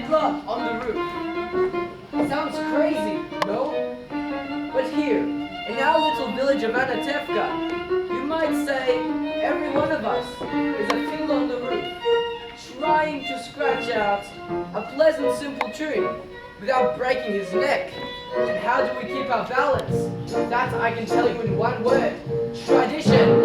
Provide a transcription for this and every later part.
Fiddler on the roof. Sounds crazy, no? But here, in our little village of Anatevka, you might say every one of us is a fiddler on the roof, trying to scratch out a pleasant, simple tune without breaking his neck. And how do we keep our balance? That I can tell you in one word: tradition.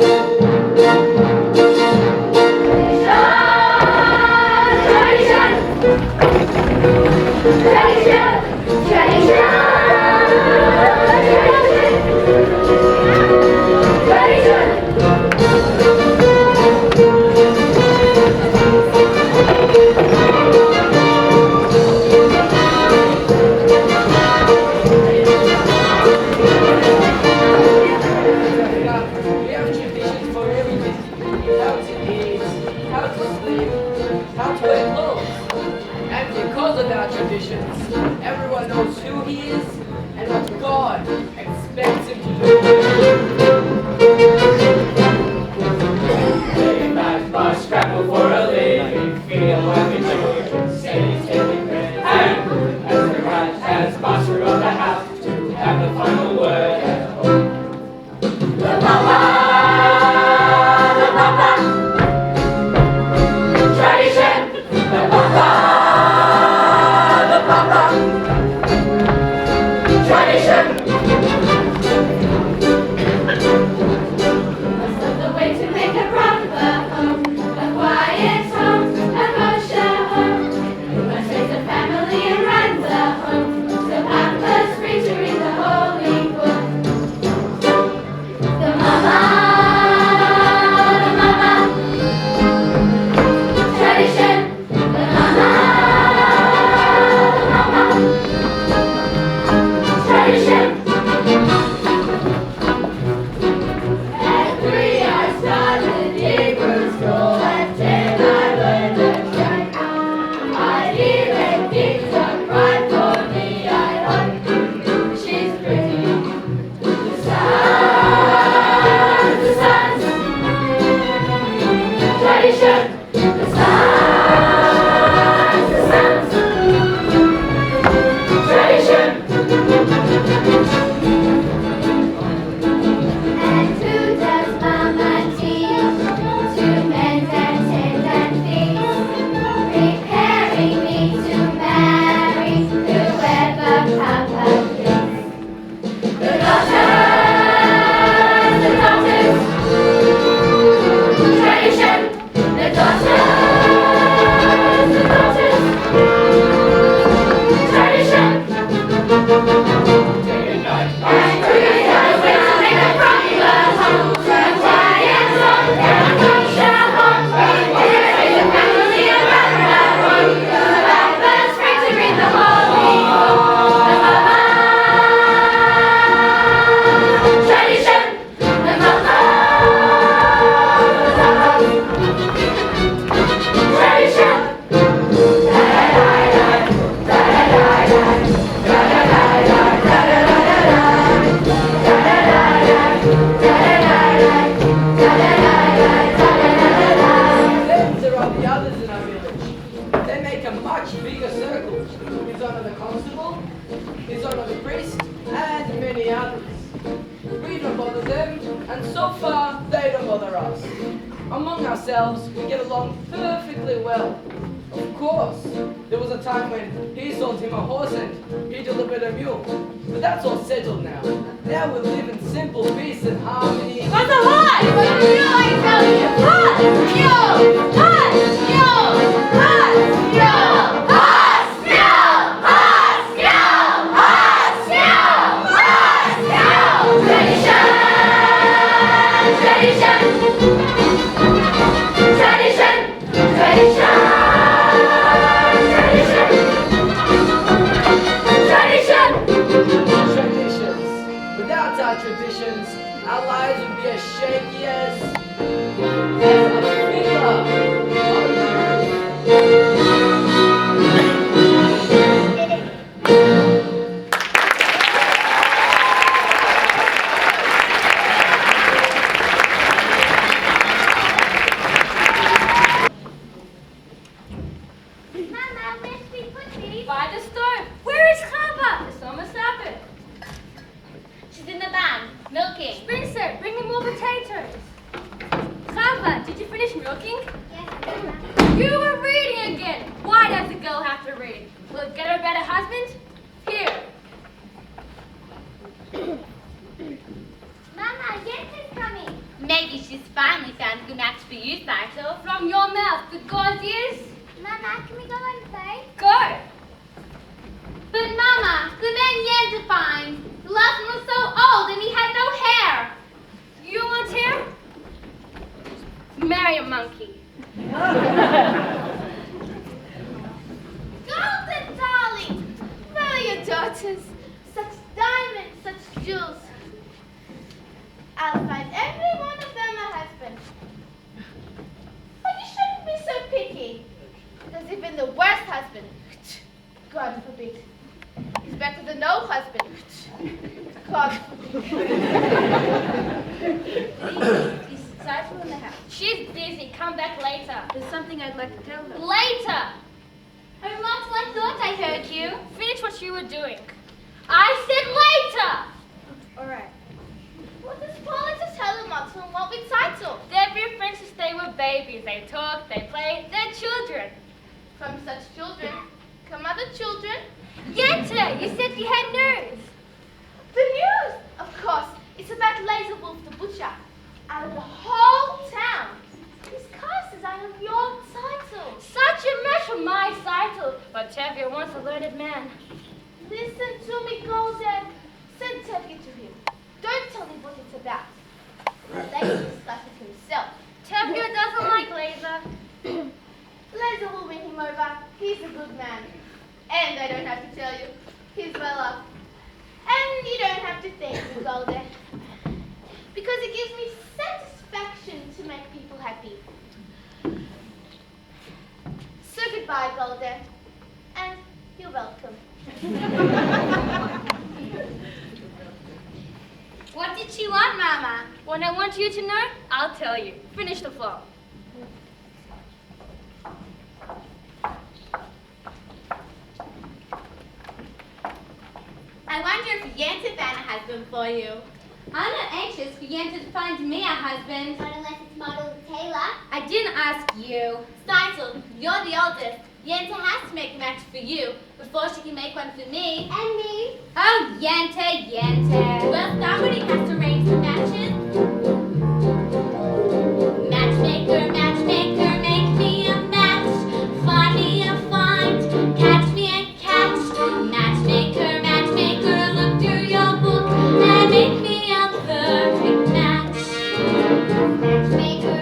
Traditions. Everyone knows who he is and what God expects him to do. They must scramble for a living, feel happy to say his daily prayers, and as the rat as master of the house to have the final word at home. The papa, tradition, the papa. And so far, they don't bother us. Among ourselves, we get along perfectly well. Of course, there was a time when he sold him a horse and he delivered a mule. But that's all settled now. Now we live in simple peace and harmony. What's a horse? What's a mule, I tell you? Horse, mule, horse, mule, horse, mule, horse, mule, horse, mule, horse, mule, horse, mule. Tradition, tradition, tradition, tradition. Without our traditions, our lives would be as shaky as cooking? Yes, Mama. You were reading again. Why does a girl have to read? Will it get her a better husband? Here. Mama, Yente's coming. Maybe she's finally found a good match for you, Saito. From your mouth, the God's ears. Mama, can we go and play? Go. But Mama, the man Yente finds, the last one was so old and he had no hair. You want hair? Marry a monkey. Golden darling, where are your daughters? Such diamonds, such jewels. I'll find every one of them a husband. But you shouldn't be so picky. Because even the worst husband, God forbid, is better than no husband. God forbid. Is Saito in the house? She's busy. Come back later. There's something I'd like to tell her. Later. Oh, Mom, I thought I heard you. Finish what you were doing. I said later. All right. What does Paula just tell him not to and what with Saito? They're your friends since they were babies. They talk, they play, they're children. From such children come other children. Yenta, you said you had news. The news, of course, it's about Laser Wolf the Butcher. Out of the whole town. His curse is out of your Saito. Such a match for my Saito. But Tevye wants a learned man. Listen to me, Golden. Send Tevye to him. Don't tell him what it's about. Let him discuss it himself. Tevye doesn't like Laser. Laser will win him over. He's a good man. And I don't have to tell you, he's well off. And you don't have to thank me, Golden. Because it gives me satisfaction to make people happy. So goodbye, Golden. And you're welcome. What did she want, Mama? When I want you to know, I'll tell you. Finish the flow. I wonder if Yente found a husband for you. I'm not anxious for Yente to find me a husband. Not unless it's Model Taylor. I didn't ask you. Saito, you're the oldest. Yente has to make a match for you before she can make one for me. And me. Oh, Yente. Well, somebody has to arrange the matches. Matchmaker, make me a match. Find me a find. Catch me a catch. Matchmaker, look through your book and make me a perfect match.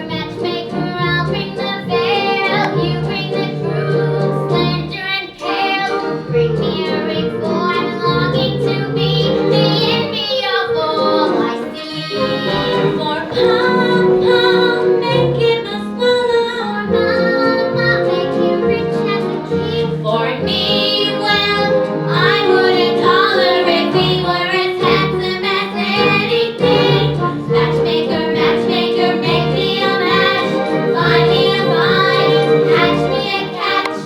Matchmaker, I'll bring the veil. You bring the truth, slender and pale. Bring me a ring, for I'm longing to be the envy of all I see. For Papa, make him a swallow. Mama, make him rich as a king. For me, well, I wouldn't holler if he were as handsome as anything. Matchmaker, make me a match. Find me a find, catch me a catch.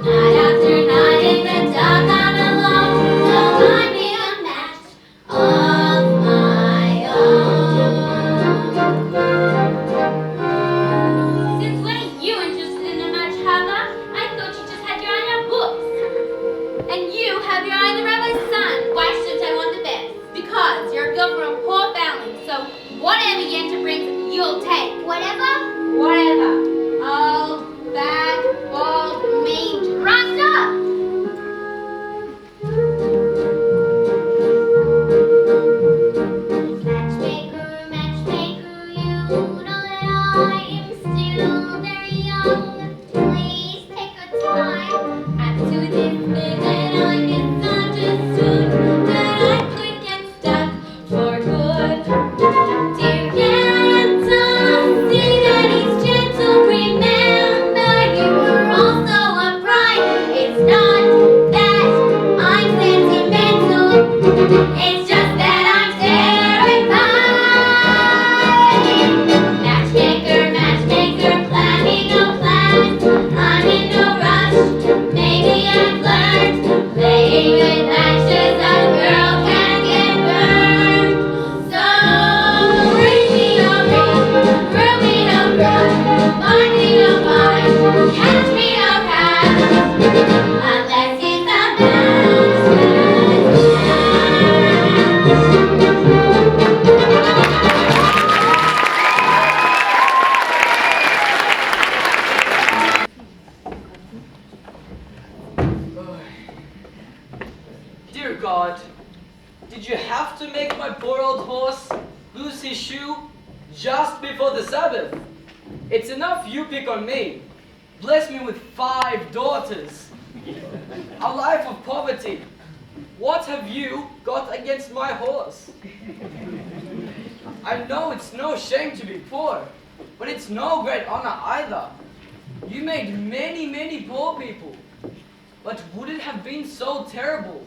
Night after night in the dark I'm alone, so find me a match of my own. Since when are you interested in a match, Hava? I thought you just had your eye on your books. And you have your eye on the rabbi's son. Why shouldn't I want the best? Because you're a girl from a poor family, so whatever Yenta brings, you'll take. Whatever. Old, bad, bald, mean, dressed up. Matchmaker, you know that I am still very young. Please take a time. I'm to this big that I misunderstood, that I could get stuck for good. Dear Yenta, see that he's gentle. Remember, you were also a bride. It's not that I'm sentimental. It's just that I'm terrified. Matchmaker, Find me no pie, catch me no cat, unless it's a Dear God, did you have to make my poor old horse lose his shoe just before the Sabbath? It's enough you pick on me. Bless me with 5 daughters. A life of poverty. What have you got against my horse? I know it's no shame to be poor, but it's no great honor either. You made many, many poor people. But would it have been so terrible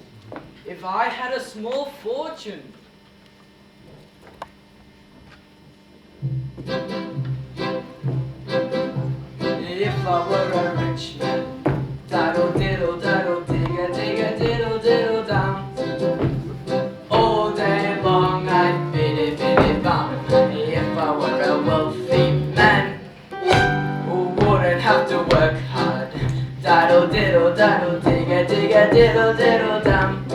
if I had a small fortune? If I were a rich man, diddle diddle diddle digga digga diddle diddle down. All day long I'd biddy biddy bum. If I were a wealthy man who wouldn't have to work hard, diddle diddle diddle digga digga diddle diddle down.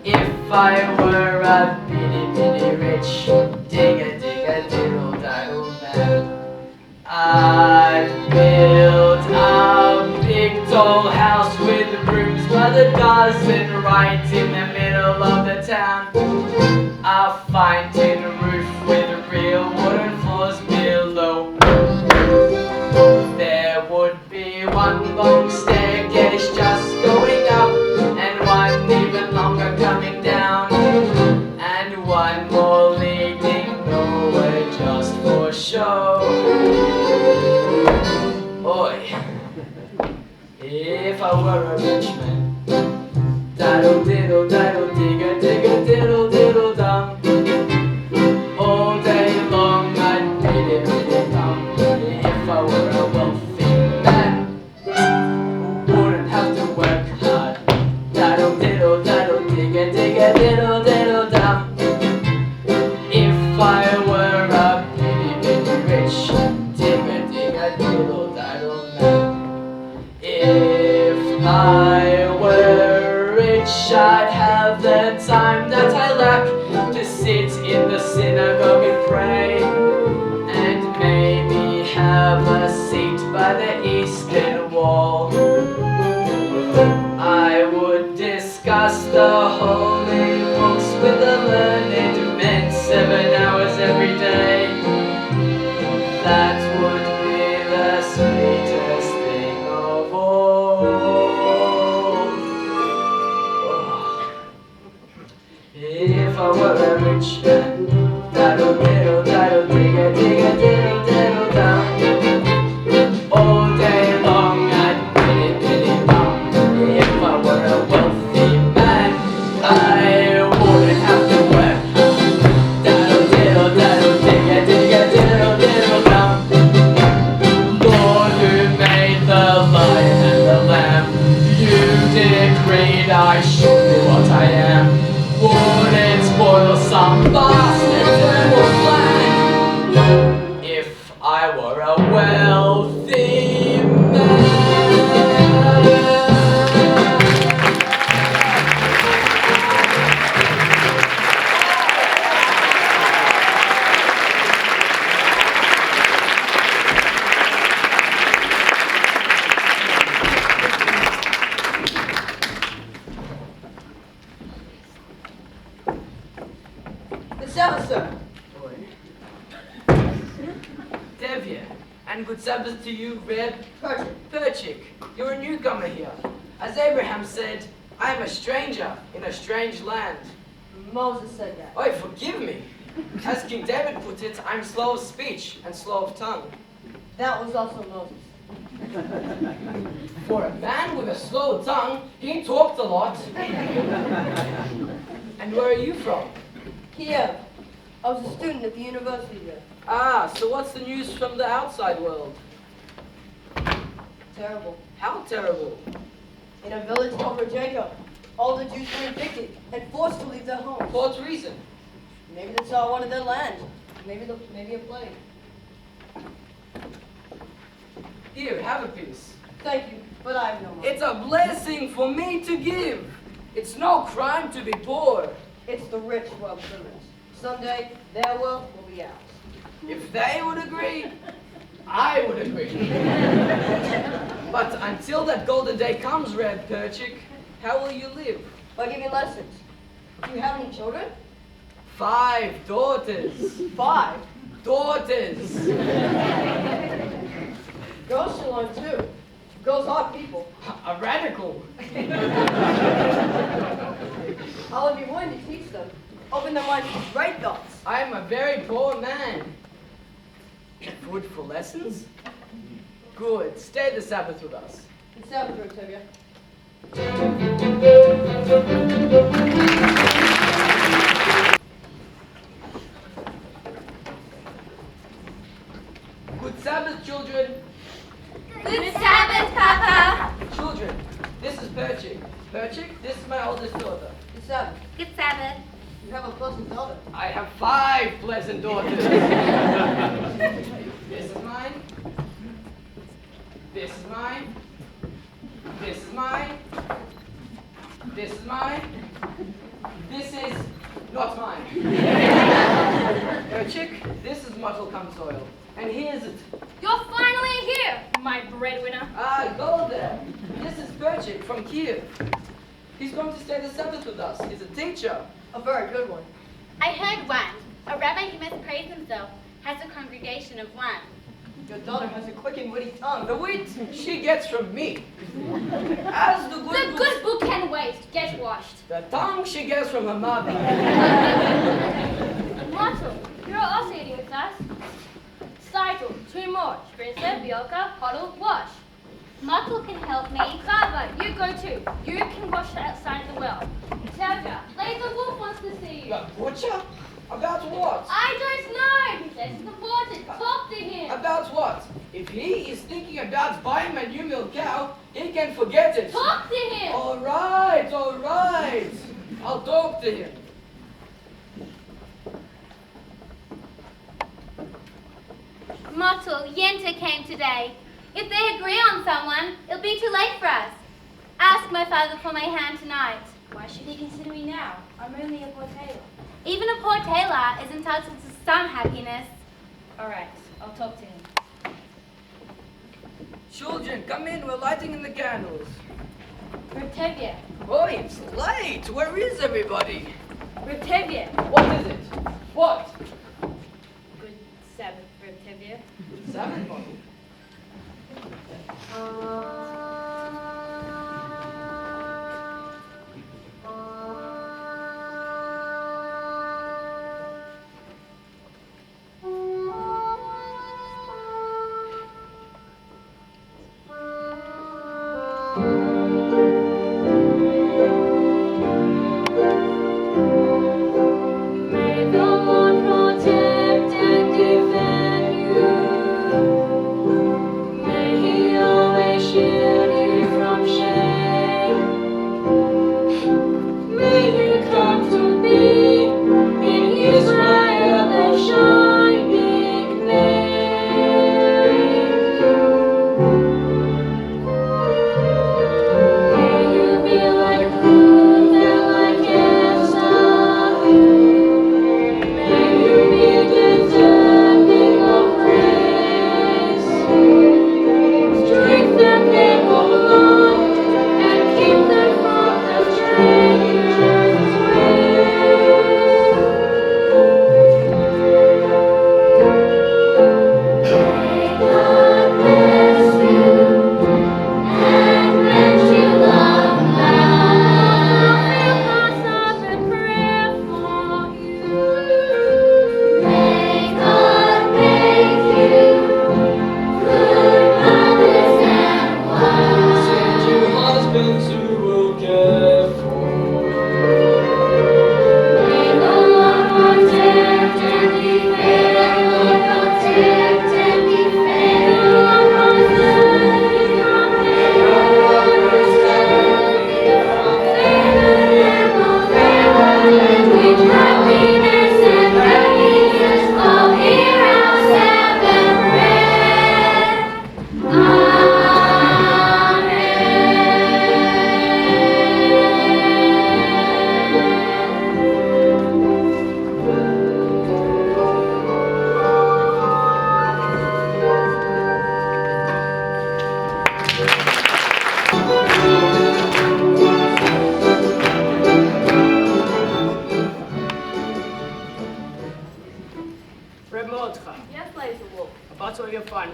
If I were a bitty bitty rich digga digga diddle diddle man, I'd build a big tall house with rooms by the dozen right in the middle of the town. A fine tin roof with real wooden floors below. There would be one long staircase just going up, and one even longer coming down, and one more leading nowhere just for show. Oi, if I were a rich man, diddle diddle diddle digga digga diddle diddle dum. All day long I'd biddy biddy bum. If I were a wealthy man who wouldn't have to work hard, diddle diddle diddle digga digga diddle diddle dum. If I were a bitty bitty rich digga digga diddle diddle man. If I were rich, I'd have the time that I lack to sit in the synagogue and pray, and maybe have a seat by the eastern wall. I would discuss the holy books with the learned men 7 hours every day. That would be the sweetest thing of all. Oh. If I were a rich man, diddle diddle diddle digga digga diddle diddle down. All day long I'd biddy biddy bum. If I were a wealthy man, I wouldn't have to work hard. Diddle diddle diddle digga digga diddle diddle down. Lord, who made the lion and the lamb, you decreed I should be what I am. Would it spoil some vast eternal plan if I were a wealthy man? Good Sabbath, sir. Devya, and good Sabbath to you, Reb Perchik. You're a newcomer here. As Abraham said, I am a stranger in a strange land. Moses said that. Oh, forgive me. As King David put it, I'm slow of speech and slow of tongue. That was also Moses. For a man with a slow tongue, he talked a lot. And where are you from? Kiev. I was a student at the university there. Ah, so what's the news from the outside world? Terrible. How terrible. In a village called Rojeka, all the Jews were evicted and forced to leave their homes. For what reason? Maybe the Tsar wanted their land. Maybe a plague. Here, have a piece. Thank you, but I have no money. It's a blessing for me to give. It's no crime to be poor. It's the rich who are privileged. Someday, their wealth will be ours. If they would agree, I would agree. But until that golden day comes, Red Perchik, how will you live? By giving lessons. Do you have any children? 5 daughters. 5. Daughters. Girls should learn too. Girls are people. A radical. I will be willing to teach them. Open their minds to great thoughts. I am a very poor man. Food for lessons? Good. Stay the Sabbath with us. Good Sabbath, Octavia. Good Sabbath, children. Good Sabbath, Papa. Children, this is Perchik. Perchik, this is my oldest daughter. Good Sabbath. Good Sabbath. You have a pleasant daughter. I have 5 pleasant daughters. This is mine. This is mine. This is mine. This is mine. This is not mine. Perchik, this is Muttle Cum Soil. And here's it. You're finally here, my breadwinner. Ah, go there. This is Perchik from Kiev. He's going to stay the Sabbath with us. He's a teacher. A very good one. I heard one. A rabbi who must praise himself has a congregation of one. Your daughter has a quick and witty tongue. The wit she gets from me. As the The good, good book can wait. Get washed. the tongue she gets from her mother. Marshall, you're also eating with us. Cycle, 2 more. Sprinter, Bielka, Huddle, wash. Marshall can help me. Baba, you go too. You can wash outside the well. Telga, Laser Wolf wants to see you. The butcher? About what? I don't know. He says it's important. Talk to him. About what? If he is thinking about buying my new milk cow, he can forget it. Talk to him. All right, all right. I'll talk to him. Mottle, Yenta came today. If they agree on someone, it'll be too late for us. Ask my father for my hand tonight. Why should he consider me now? I'm only a poor tailor. Even a poor tailor is entitled to some happiness. All right, I'll talk to him. Children, come in. We're lighting in the candles. Rotevia, Oh, it's late. Where is everybody? Rotevia. What is it? What? Good Sabbath, Rotevia. Sabbath morning. May the Lord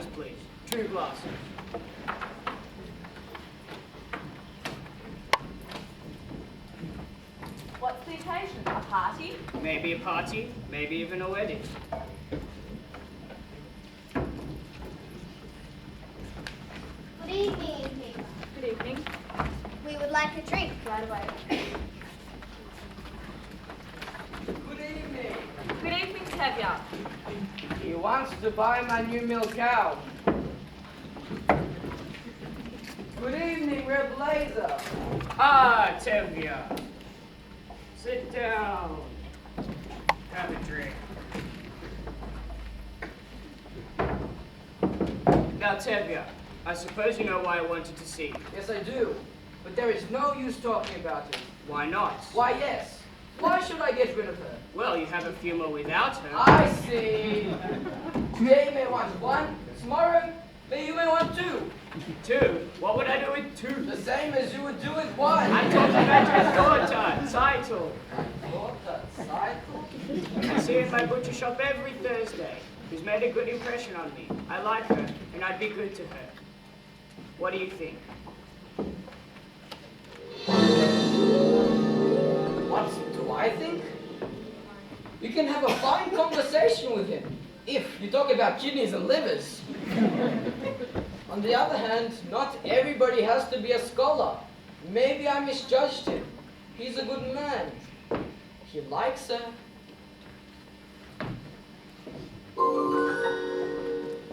glasses, please. 2 glasses. What's the occasion? A party? Maybe a party, maybe even a wedding. Good evening, Eva. Good evening. We would like a drink. Right away. Good evening. Good evening, Tevye. He wants to buy my new milk cow. Good evening, Red Blazer. Ah, Tevye. Sit down. Have a drink. Now, Tevye, I suppose you know why I wanted to see you. Yes, I do. But there is no use talking about it. Why not? Why, yes. Why should I get rid of her? Well, you have a few more without her. I see. Today you may want 1, tomorrow you may want 2. 2? What would I do with 2? The same as you would do with 1. I'm talking about your daughter, Title. Daughter, cycle? I see her in my butcher shop every Thursday. She's made a good impression on me. I like her, and I'd be good to her. What do you think? What do I think? You can have a fine conversation with him, if you talk about kidneys and livers. On the other hand, not everybody has to be a scholar. Maybe I misjudged him. He's a good man. He likes her.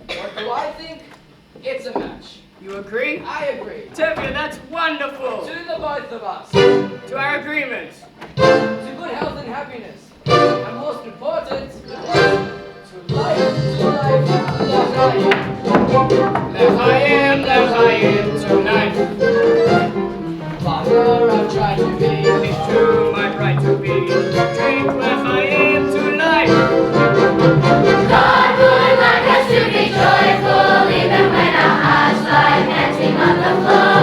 What do I think? It's a match. You agree? I agree. Tevye, that's wonderful! To the both of us. To our agreement. To good health and happiness. And most important, to life, L'chaim tonight. Father, I've tried to be. It's true, my right to be. Drink l'chaim tonight. God would like us to be joyful even when our hearts lie panting on the floor.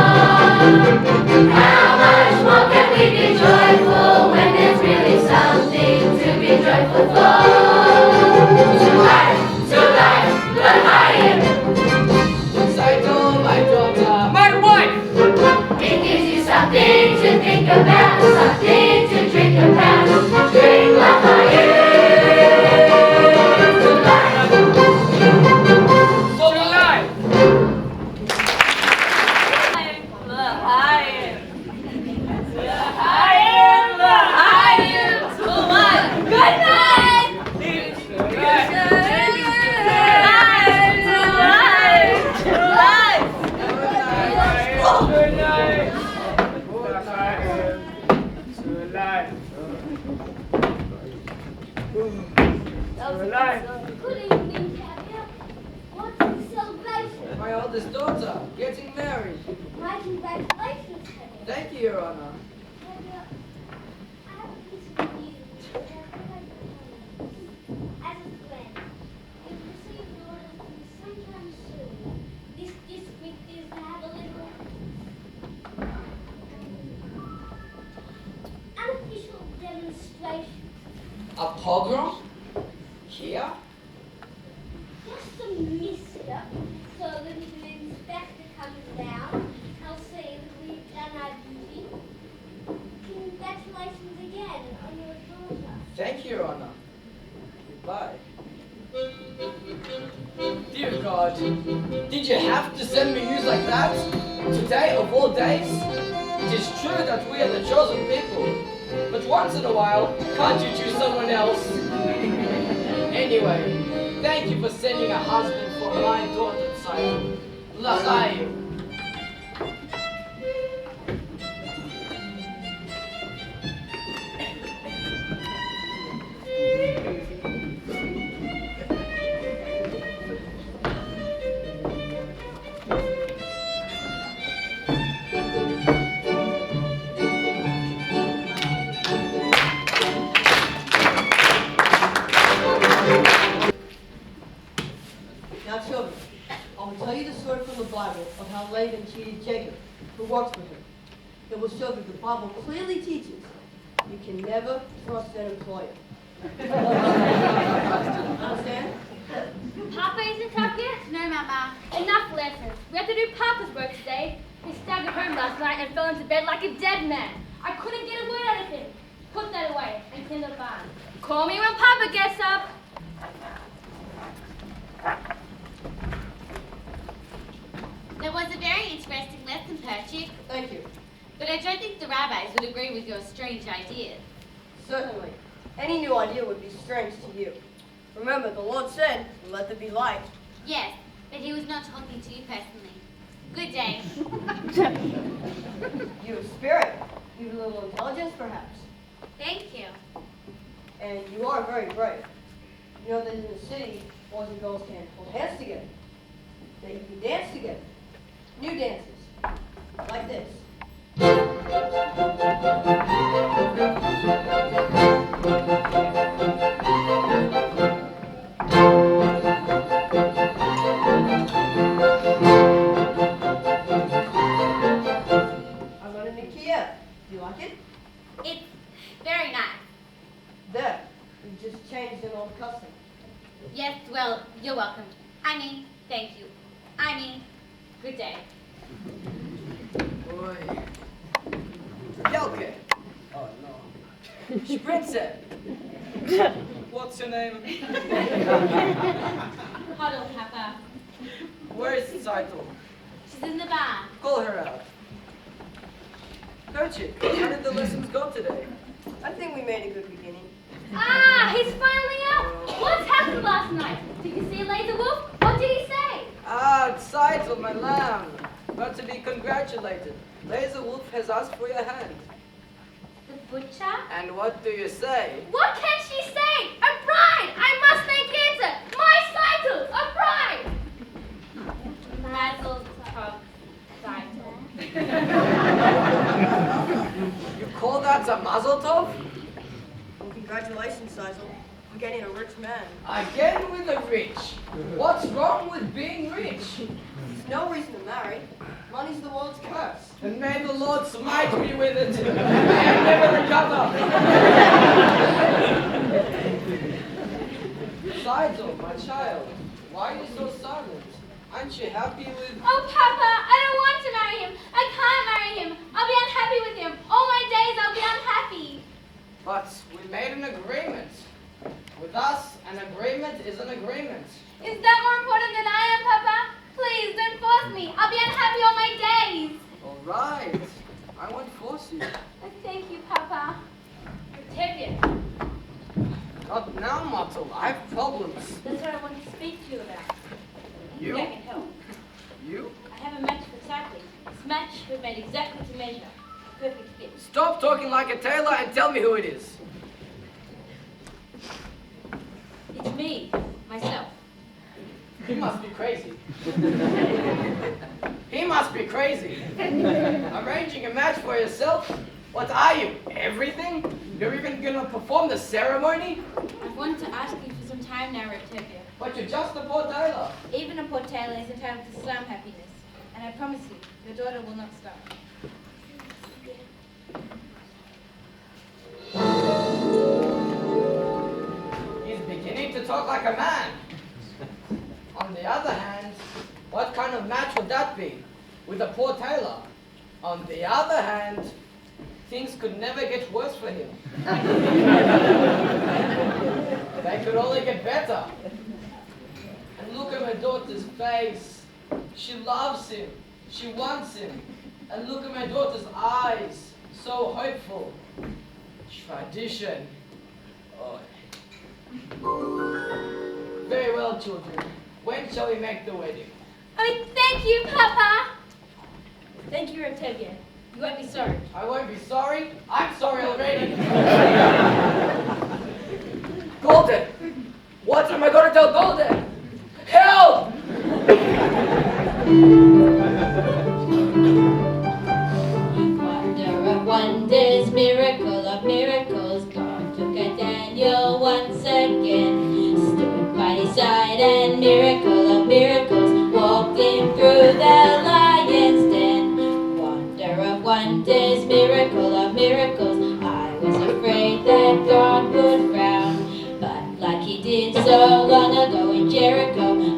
How much more can we be joyful when there's really something to be joyful for? To life, l'chaim. I told my daughter, My wife! It gives you something to think about, something to drink about. Drink l'chaim. Good evening, Tevye. What's the celebration? my oldest daughter, getting married. My congratulations, Tevye. Thank you, Your Honor. Tevye, I have a piece of news that I'd like to tell you. As a friend, you've received orders from sometime soon. This district is to have a little unofficial demonstration. A pogrom? Here? Just a mister, so that if an inspector comes down, he'll see that we've done our duty. Congratulations again on your daughter. Thank you, Your Honor. Goodbye. Dear God, did you have to send me news like that? Today of all days? It is true that we are the chosen people, but once in a while, can't you choose someone else? Anyway, thank you for sending a husband for my daughter's side. L'chaim. Now, children, I will tell you the story from the Bible of how Laban cheated Jacob, who works for him. It will show that the Bible clearly teaches you can never trust an employer. Understand? Papa isn't up yet? No, Mama. Enough lessons. We have to do Papa's work today. He staggered home last night and fell into bed like a dead man. I couldn't get a word out of him. Put that away and clean the barn. Call me when Papa gets up. That was a very interesting lesson, Perchik. Thank you. But I don't think the rabbis would agree with your strange idea. Certainly. Any new idea would be strange to you. Remember, the Lord said, let there be light. Yes, but he was not talking to you personally. Good day. You have spirit. You have a little intelligence, perhaps. Thank you. And you are very brave. You know that in the city, boys and girls can hold hands together. They can dance together. New dances. Like this. I learned it in Kiev. Do you like it? It's very nice. There. You just changed an old custom. Yes, well, you're welcome. I mean, thank you. I mean, good day. Boy. Jelke. Oh no. Spritzer. What's your name? Huddle, Papa. Where's Zeitel? She's in the barn. Call her out. Perchik, how did the lessons go today? I think we made a good beginning. Ah, he's finally up. What's happened last night? Did you see Laser Wolf? What did he say? Ah, Zeitel, my lamb. But to be congratulated. Laser Wolf has asked for your hand. The butcher? And what do you say? What can she say? A bride! I must make answer! My Cycle! A bride! Mazel tov, Zeitel. You call that a mazel tov? Well, congratulations, Seisel. I'm getting a rich man. Again with the rich. What's wrong with being rich? There's no reason to marry. Money's the world's curse. And may the Lord smite me with it and never recover. Sidel, my child, why are you so silent? Aren't you happy with... Oh, Papa, I don't want to marry him. I can't marry him. I'll be unhappy with him. All my days I'll be unhappy. But we made an agreement. With us, an agreement is an agreement. Is that more important than I am, Papa? Please, don't force me. I'll be unhappy all my days. All right. I won't force you. Thank you, Papa. Tevye, Not now, Mottle. I have problems. that's what I want to speak to you about. You? I can help. You? I have a match for cycling. This match was made exactly to measure. A perfect fit. Stop talking like a tailor and tell me who it is. It's me, myself. He must be crazy. He must be crazy. Arranging a match for yourself? What are you? Everything? You're even gonna perform the ceremony? I've wanted to ask you for some time now, Tevye. But you're just a poor tailor. Even a poor tailor is entitled to some happiness. And I promise you, your daughter will not starve. He's beginning to talk like a man. On the other hand, what kind of match would that be? With a poor tailor. On the other hand, things could never get worse for him. They could only get better. And look at my daughter's face. She loves him. She wants him. And look at my daughter's eyes. So hopeful. Tradition. Oh. Very well, children. When shall we make the wedding? Oh, thank you, Papa. Thank you, Tevye. You won't be sorry. I won't be sorry. I'm sorry already. Golden! What am I going to tell Golden? Help! Wonder of wonders, miracle of miracles, God took a Daniel once again, stood by his side and miracle of miracles, walked him through the lion's den. Wonder of wonders, miracle of miracles, I was afraid that God would frown, but like he did so long ago in Jericho,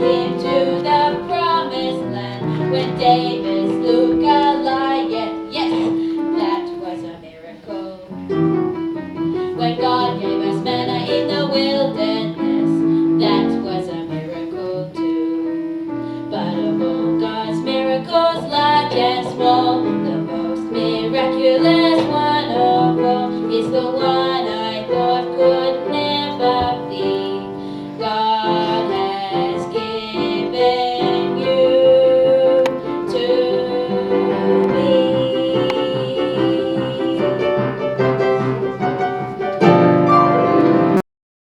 into the promised land when day